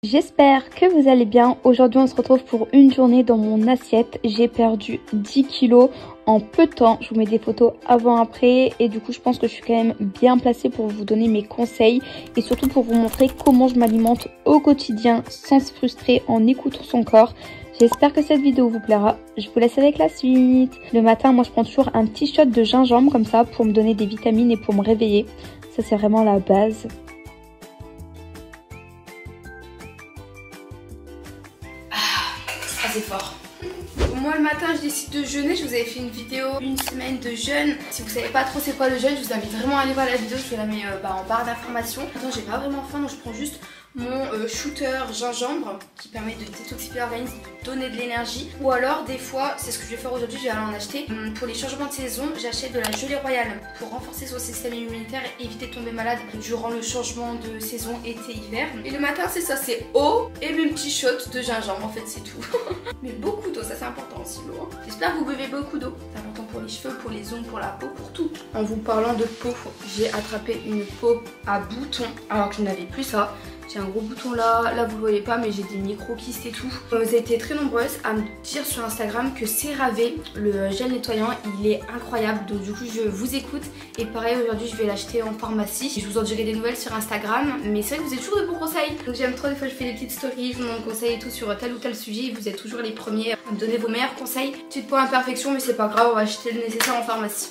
J'espère que vous allez bien. Aujourd'hui on se retrouve pour une journée dans mon assiette. J'ai perdu 10 kilos en peu de temps. Je vous mets des photos avant-après et du coup je pense que je suis quand même bien placée pour vous donner mes conseils et surtout pour vous montrer comment je m'alimente au quotidien sans se frustrer en écoutant son corps. J'espère que cette vidéo vous plaira. Je vous laisse avec la suite. Le matin, moi je prends toujours un petit shot de gingembre comme ça pour me donner des vitamines et pour me réveiller. Ça c'est vraiment la base. C'est fort. Moi le matin je décide de jeûner, je vous avais fait une vidéo, une semaine de jeûne. Si vous savez pas trop c'est quoi le jeûne, je vous invite vraiment à aller voir la vidéo, je vous la mets en barre d'informations. Maintenant j'ai pas vraiment faim donc je prends juste mon shooter gingembre qui permet de détoxifier l'organisme, de donner de l'énergie. Ou alors des fois, c'est ce que je vais faire aujourd'hui, je vais aller en acheter. Pour les changements de saison, j'achète de la gelée royale pour renforcer son système immunitaire et éviter de tomber malade durant le changement de saison été-hiver. Et le matin c'est ça, c'est eau et mes petits shots de gingembre, en fait c'est tout. Mais beaucoup d'eau, ça c'est important aussi l'eau. Hein. J'espère que vous buvez beaucoup d'eau, c'est important pour les cheveux, pour les ongles, pour la peau, pour tout. En vous parlant de peau, j'ai attrapé une peau à boutons alors que je n'avais plus ça. J'ai un gros bouton là vous le voyez pas mais j'ai des micro-kystes et tout. Vous avez été très nombreuses à me dire sur Instagram que CeraVe, le gel nettoyant, il est incroyable. Donc du coup je vous écoute et pareil aujourd'hui je vais l'acheter en pharmacie. Je vous en dirai des nouvelles sur Instagram mais c'est vrai que vous êtes toujours de bons conseils. Donc j'aime trop, des fois je fais des petites stories, je vous donne des conseils et tout sur tel ou tel sujet et vous êtes toujours les premiers à me donner vos meilleurs conseils. Petite point imperfection mais c'est pas grave, on va acheter le nécessaire en pharmacie.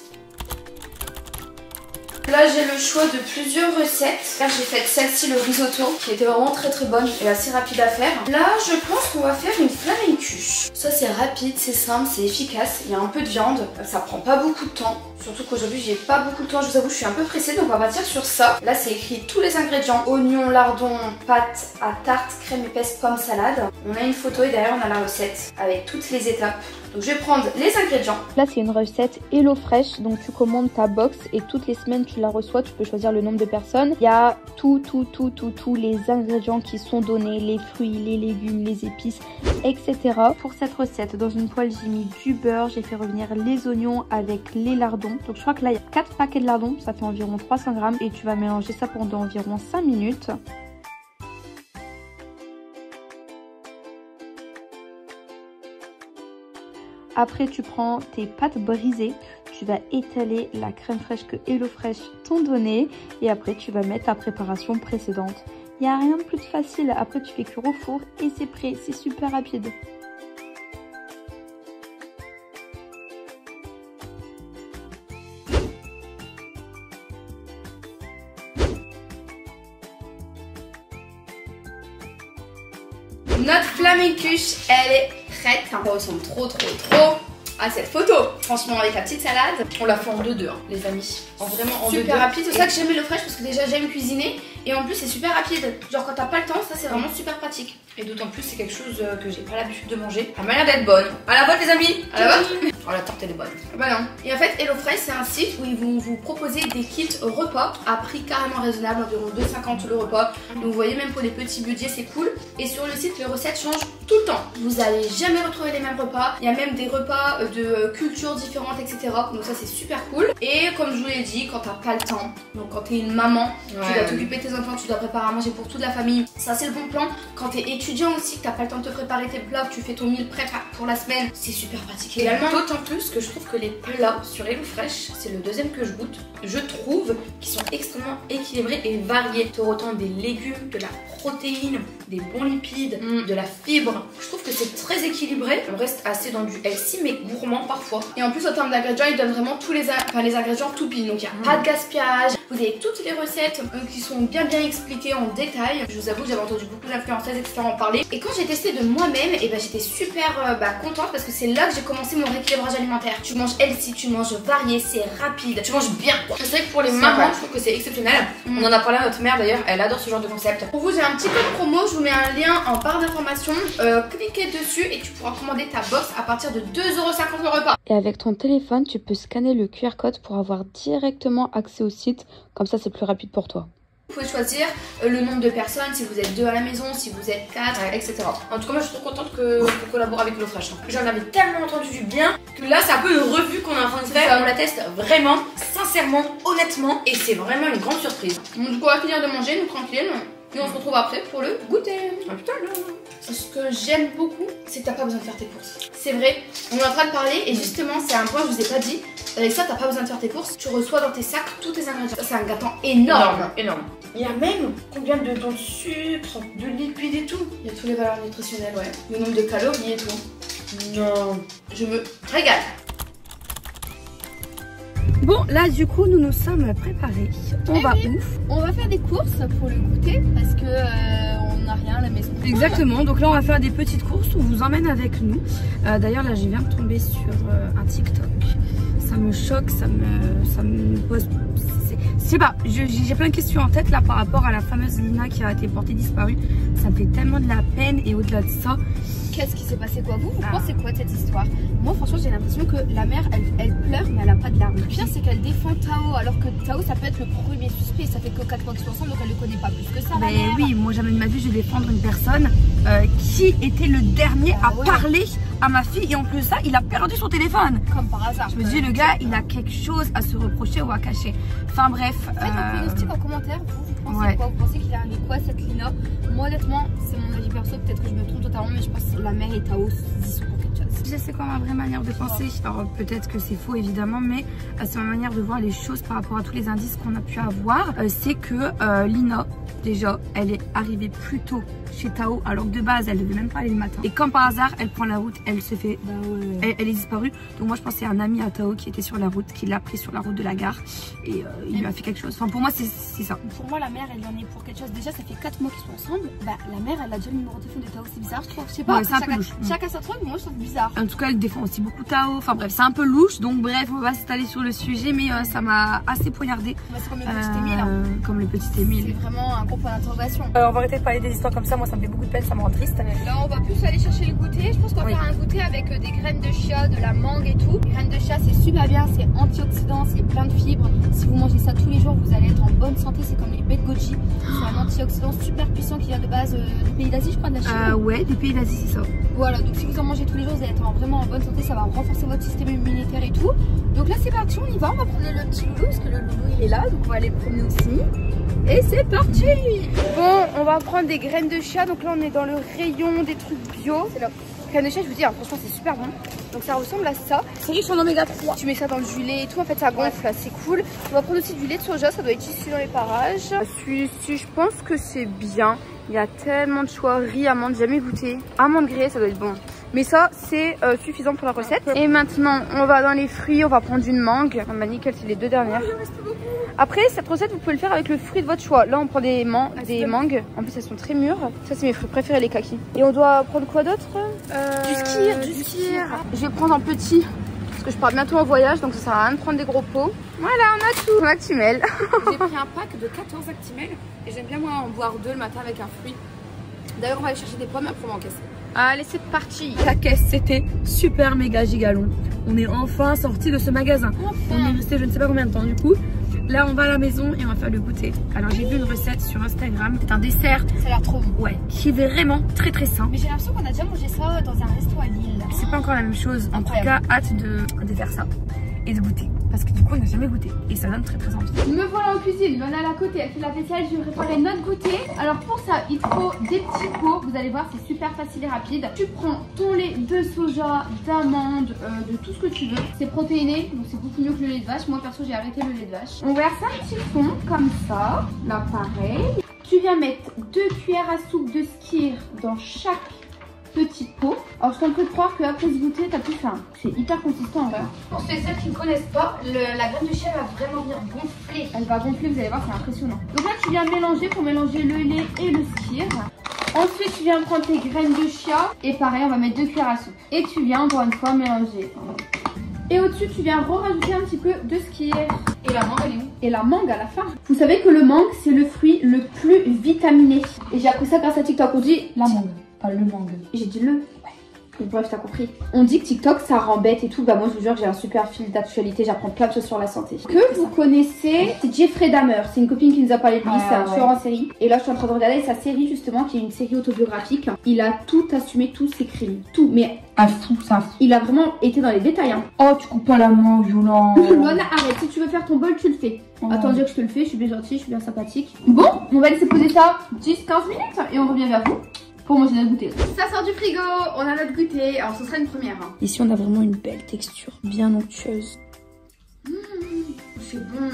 Là j'ai le choix de plusieurs recettes. Là j'ai fait celle-ci, le risotto, qui était vraiment très bonne et assez rapide à faire. Là je pense qu'on va faire une flamencuche. Ça c'est rapide, c'est simple, c'est efficace. Il y a un peu de viande, ça prend pas beaucoup de temps. Surtout qu'aujourd'hui j'ai pas beaucoup de temps, je vous avoue je suis un peu pressée donc on va partir sur ça. Là c'est écrit tous les ingrédients: oignons, lardons, pâte à tarte, crème épaisse, pommes, salade. On a une photo et derrière on a la recette avec toutes les étapes. Donc je vais prendre les ingrédients. Là c'est une recette HelloFresh, donc tu commandes ta box et toutes les semaines tu la reçois, tu peux choisir le nombre de personnes. Il y a tous les ingrédients qui sont donnés, les fruits, les légumes, les épices, etc. Pour cette recette, dans une poêle j'ai mis du beurre, j'ai fait revenir les oignons avec les lardons. Donc je crois que là il y a 4 paquets de lardons, ça fait environ 300 grammes et tu vas mélanger ça pendant environ 5 minutes. Après tu prends tes pâtes brisées, tu vas étaler la crème fraîche que HelloFresh t'ont donnée et après tu vas mettre ta préparation précédente. Il n'y a rien de plus facile, après tu fais cuire au four et c'est prêt, c'est super rapide. Notre flamencuche, elle est prête. Ça ressemble trop à cette photo. Franchement avec la petite salade, on l'a fait en 2-2 hein, les amis. Vraiment en 2-2. Super rapide, c'est ça que j'aime HelloFresh parce que déjà j'aime cuisiner et en plus c'est super rapide. Genre quand t'as pas le temps, ça c'est vraiment super pratique. Et d'autant plus c'est quelque chose que j'ai pas l'habitude de manger. Elle m'a l'air d'être bonne. À la vôtre les amis. À la vôtre. Oh la tarte elle est bonne. Bah non. Et en fait HelloFresh c'est un site où ils vont vous proposer des kits repas à prix carrément raisonnable, environ 2,50 € le repas. Donc vous voyez même pour les petits budgets c'est cool. Et sur le site les recettes changent tout le temps. Vous allez jamais retrouver les mêmes repas. Il y a même des repas de cultures différentes etc. Donc ça c'est super cool. Et comme je vous l'ai dit, quand t'as pas le temps, donc quand t'es une maman, tu dois t'occuper de tes enfants, tu dois préparer à manger pour toute la famille, ça c'est le bon plan. Quand t'es étudiant aussi, que t'as pas le temps de te préparer tes plats, que tu fais ton meal prêt pour la semaine, c'est super pratique également. D'autant plus que je trouve que les plats sur HelloFresh, c'est le deuxième que je goûte, je trouve qu'ils sont extrêmement équilibrés et variés. Tu auras autant des légumes, de la protéine, des bons lipides, de la fibre. Je trouve que c'est très équilibré. On reste assez dans du healthy mais gourmand parfois. Et en plus en termes d'ingrédients, ils donnent vraiment tous les ingrédients tout pile. Donc il n'y a pas de gaspillage. Vous avez toutes les recettes qui sont bien expliquées en détail. Je vous avoue que j'avais entendu beaucoup d'influenceuses etc. en parler. Et quand j'ai testé de moi-même, et ben j'étais super contente parce que c'est là que j'ai commencé mon rééquilibrage alimentaire. Tu manges healthy, tu manges varié, c'est rapide, tu manges bien. C'est vrai que pour les mamans, je trouve que c'est exceptionnel. On en a parlé à notre mère d'ailleurs, elle adore ce genre de concept. Pour vous, j'ai un petit code promo, je vous mets un lien en barre d'informations. Cliquez dessus et tu pourras commander ta box à partir de 2,50 € le repas. Et avec ton téléphone, tu peux scanner le QR code pour avoir directement accès au site. Comme ça, c'est plus rapide pour toi. Vous pouvez choisir le nombre de personnes, si vous êtes 2 à la maison, si vous êtes 4, etc. En tout cas, moi je suis trop contente qu'on collabore avec HelloFresh. J'en avais tellement entendu du bien que là, c'est un peu une revue qu'on est en train de faire. On la teste vraiment, sincèrement, honnêtement, et c'est vraiment une grande surprise. Donc, du coup, on va finir de manger, nous tranquille. Et on se retrouve après pour le goûter. Ah putain, là. Ce que j'aime beaucoup, c'est que t'as pas besoin de faire tes courses. C'est vrai, on est en train de parler et justement, c'est un point que je vous ai pas dit. Avec ça, t'as pas besoin de faire tes courses. Tu reçois dans tes sacs tous tes ingrédients. C'est un gâteau énorme. Énorme. Il y a même combien de temps de sucre, de liquide et tout. Il y a toutes les valeurs nutritionnelles, ouais. Le nombre de calories et tout. Non. Je me régale. Bon, là du coup nous nous sommes préparés. On va où? On va faire des courses pour le goûter parce que on n'a rien à la maison. Exactement, donc là on va faire des petites courses, on vous emmène avec nous. D'ailleurs là je viens de tomber sur un TikTok. Ça me choque, ça me pose... Je sais pas, j'ai plein de questions en tête là par rapport à la fameuse Lina qui a été portée disparue. Ça me fait tellement de la peine et au-delà de ça... Qu'est-ce qui s'est passé quoi? Vous pensez quoi de cette histoire? Moi franchement j'ai l'impression que la mère elle pleure mais elle a pas de larmes. Le pire c'est qu'elle défend Tao alors que Tao ça peut être le premier suspect. Ça fait que 4 mois qu'ils sont ensemble donc elle le connaît pas plus que ça. Mais oui, moi jamais de ma vie je vais défendre une personne qui était le dernier à parler à ma fille et en plus de ça il a perdu son téléphone. Comme par hasard. Je me dis le gars il a quelque chose à se reprocher ou à cacher. Enfin bref. Faites un pronostic en commentaire, vous pensez quoi? Vous pensez qu'il a un quoi cette Lina? Moi honnêtement c'est mon avis perso, peut-être que je me trompe totalement mais je pense que la mère et Tao se disent pour quelque chose. Je sais quoi ma vraie manière de penser, alors peut-être que c'est faux évidemment mais c'est ma manière de voir les choses par rapport à tous les indices qu'on a pu avoir. C'est que Lina déjà elle est arrivée plus tôt chez Tao alors que de base elle devait même pas aller le matin. Et comme par hasard elle prend la route, elle se fait, elle est disparue. Donc moi je pense que c'est un ami à Tao qui était sur la route, qui l'a pris sur la route de la gare et il lui a fait quelque chose. Enfin pour moi c'est ça. Pour moi la mère elle en est pour quelque chose. Déjà ça fait 4 mois qu'ils sont ensemble. Bah la mère elle a déjà le numéro de téléphone de Tao, c'est bizarre je trouve. Je sais pas, c'est un peu louche. Chacun sa truc mais moi je trouve bizarre. En tout cas elle défend aussi beaucoup Tao. Enfin bref c'est un peu louche donc bref on va s'étaler sur le sujet mais ça m'a assez poignardé. C'est comme le petit Émile hein. Comme le petit Émile. C'est vraiment un gros point d'interrogation. On va arrêter de parler des histoires comme ça, moi ça me fait beaucoup de peine, ça me rend triste. Là on va plus aller chercher le goûter. Je pense qu'on va faire un goûter avec des graines de chia, de la mangue et tout. Les graines de chia c'est super bien, c'est antioxydant, c'est plein de fibres. Si vous mangez ça tous les jours vous allez être en bonne santé. C'est comme les baies de goji. C'est un antioxydant super puissant qui vient de base du pays d'Asie je crois, de la Chine. Ouais du pays d'Asie c'est ça. Voilà donc si vous en mangez tous les jours vous allez être vraiment en bonne santé. Ça va renforcer votre système immunitaire et tout. Donc là c'est parti, on y va, on va prendre le petit loulou parce que le loulou il est là. Donc on va aller le promener aussi. Et c'est parti. Bon, on va prendre des graines de chia. Donc là, on est dans le rayon des trucs bio. C'est là. Graines de chia, je vous dis, hein, franchement, c'est super bon. Donc ça ressemble à ça. C'est riche en oméga 3. Tu mets ça dans le jus et tout. En fait, ça gonfle là, c'est cool. On va prendre aussi du lait de soja. Ça doit être ici dans les parages. Celui-ci, je pense que c'est bien. Il y a tellement de choix. Riz, amande, jamais goûté. Amande grillée, ça doit être bon. Mais ça, c'est suffisant pour la recette. Et maintenant, on va dans les fruits. On va prendre une mangue. Ah bah nickel, c'est les 2 dernières. Après, cette recette, vous pouvez le faire avec le fruit de votre choix. Là, on prend des mangues. En plus, elles sont très mûres. Ça, c'est mes fruits préférés, les kakis. Et on doit prendre quoi d'autre? Du skir. Je vais prendre un petit. Parce que je pars bientôt en voyage. Donc, ça sert à rien de prendre des gros pots. Voilà, on a tout. Actimel. J'ai pris un pack de 14 Actimel. Et j'aime bien, moi, en boire 2 le matin avec un fruit. D'ailleurs, on va aller chercher des pommes. Après, on va encaisser. Allez, c'est parti. La caisse, c'était super méga gigalon. On est enfin sorti de ce magasin. On est resté je ne sais pas combien de temps du coup. Là, on va à la maison et on va faire le goûter. Alors, j'ai vu une recette sur Instagram. C'est un dessert. Ça a l'air trop bon. Ouais, qui est vraiment très très sain. Mais j'ai l'impression qu'on a déjà mangé ça dans un resto à Lille. C'est pas encore la même chose. En tout cas, hâte de faire ça et de goûter. Parce que du coup, on n'a jamais goûté. Et ça donne très très envie. Me voilà en cuisine. Lona à la côté, elle fait la vaisselle. Je vais préparer notre goûter. Alors, pour ça, il faut des petits pots. Vous allez voir, c'est super facile et rapide. Tu prends ton lait de soja, d'amande, de tout ce que tu veux. C'est protéiné, donc c'est beaucoup mieux que le lait de vache. Moi, perso, j'ai arrêté le lait de vache. On verse un petit fond comme ça. Là, pareil. Tu viens mettre 2 cuillères à soupe de skyr dans chaque petit pot. Alors je t'en croire qu'après ce goûter t'as plus faim. C'est hyper consistant en vrai. Pour celles qui ne connaissent pas, la graine de chia va vraiment venir gonfler. Elle va gonfler, vous allez voir, c'est impressionnant. Donc là tu viens mélanger pour mélanger le lait et le skyr. Ensuite tu viens prendre tes graines de chia et pareil on va mettre 2 cuillères à soupe. Et tu viens encore une fois mélanger. Et au-dessus tu viens rajouter un petit peu de skyr. Et la mangue elle est où? Et la mangue à la fin. Vous savez que le mangue c'est le fruit le plus vitaminé. Et j'ai appris ça grâce à TikTok. On dit la mangue. Pas le mangue. J'ai dit le. Ouais. Bref, t'as compris. On dit que TikTok ça rend bête et tout. Bah moi je vous jure que j'ai un super fil d'actualité, j'apprends plein de choses sur la santé. Que vous connaissez, c'est Jeffrey Dahmer. C'est une copine qui nous a parlé de lui, c'est un tueur en série. Et là je suis en train de regarder sa série justement, qui est une série autobiographique. Il a tout assumé, tous ses crimes. Tout, mais un fou, c'est un fou. Il a vraiment été dans les détails. Hein. Oh, tu coupes pas la main, violent. Luana, arrête, si tu veux faire ton bol, tu le fais. Attends, dire que je te le fais, je suis bien gentille, je suis bien sympathique. Bon, on va laisser poser ça 10-15 minutes et on revient vers vous. Pour manger notre goûter. Ça sort du frigo, on a notre goûter. Alors ce sera une première. Hein. Ici on a vraiment une belle texture, bien onctueuse. C'est bon.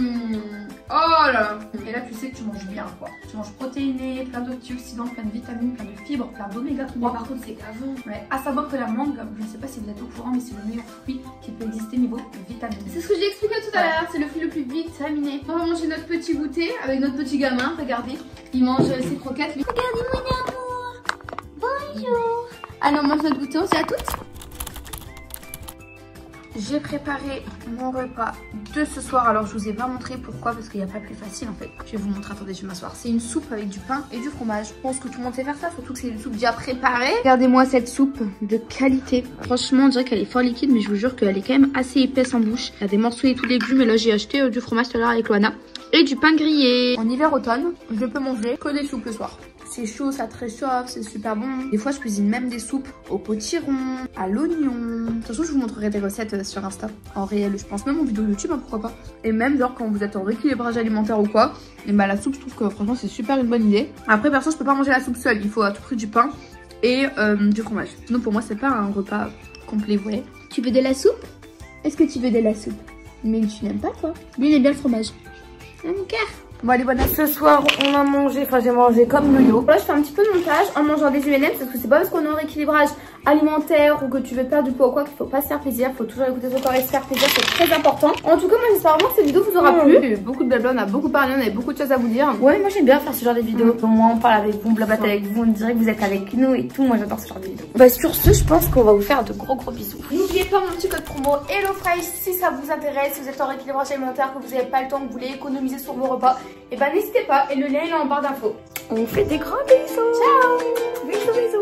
Oh là là. Et là tu sais que tu manges bien quoi. Tu manges protéiné, plein d'antioxydants, plein de vitamines, plein de fibres, plein d'oméga 3. Par contre c'est gavant. Ouais. À savoir que la mangue, je ne sais pas si vous êtes au courant, mais c'est le meilleur fruit qui peut exister niveau vitamines. C'est ce que j'ai expliqué tout à l'heure, c'est le fruit le plus vitaminé. On va manger notre petit goûter avec notre petit gamin, regardez. Il mange ses croquettes. Regardez mon amour. Bonjour. Alors on mange notre goûter, on se dit à toutes. J'ai préparé mon repas de ce soir. Alors je vous ai pas montré pourquoi, parce qu'il n'y a pas plus facile en fait. Je vais vous montrer, attendez, je vais m'asseoir. C'est une soupe avec du pain et du fromage. Je pense que tout le monde sait faire ça, surtout que c'est une soupe déjà préparée. Regardez-moi cette soupe de qualité. Franchement on dirait qu'elle est fort liquide, mais je vous jure qu'elle est quand même assez épaisse en bouche. Il y a des morceaux et tout légumes, et là j'ai acheté du fromage tout à l'heure avec Luana. Et du pain grillé. En hiver-automne, je peux manger que des soupes le soir. C'est chaud, ça te réchauffe, c'est super bon. Des fois, je cuisine même des soupes au potiron, à l'oignon. De toute façon, je vous montrerai des recettes sur Insta. En réel, je pense même en vidéo YouTube, hein, pourquoi pas. Et même, genre, quand vous êtes en rééquilibrage alimentaire ou quoi, et bah la soupe, je trouve que franchement, c'est super une bonne idée. Après, perso, je peux pas manger la soupe seule. Il faut à tout prix du pain et du fromage. Sinon, pour moi, c'est pas un repas complet, vous voyez. Tu veux de la soupe? Est-ce que tu veux de la soupe? Mais tu n'aimes pas, toi? Lui, il aime bien le fromage. Mon cœur. Bon allez, voilà, ce soir on a mangé, enfin j'ai mangé comme yo-yo. Là je fais un petit peu de montage en mangeant des M&M's, parce que c'est pas parce qu'on est en rééquilibrage alimentaire ou que tu veux perdre du poids ou quoi qu'il faut pas se faire plaisir. Faut toujours écouter son corps et se faire plaisir, c'est très important. En tout cas moi j'espère vraiment que cette vidéo vous aura plu. Il y a eu beaucoup de blabla, on a beaucoup parlé, on avait beaucoup de choses à vous dire. Ouais, moi j'aime bien faire ce genre de vidéos. Au moins on parle avec vous, on blabate avec vous, on dirait que vous êtes avec nous et tout. Moi j'adore ce genre de vidéos. Bah sur ce, je pense qu'on va vous faire de gros bisous. N'oubliez pas mon petit code promo HelloFresh si ça vous intéresse, si vous êtes en rééquilibrage alimentaire, que vous n'avez pas le temps, que vous voulez économiser sur vos repas, et bah n'hésitez pas, et le lien est en barre d'infos. On vous fait des gros bisous. Ciao. Bisous.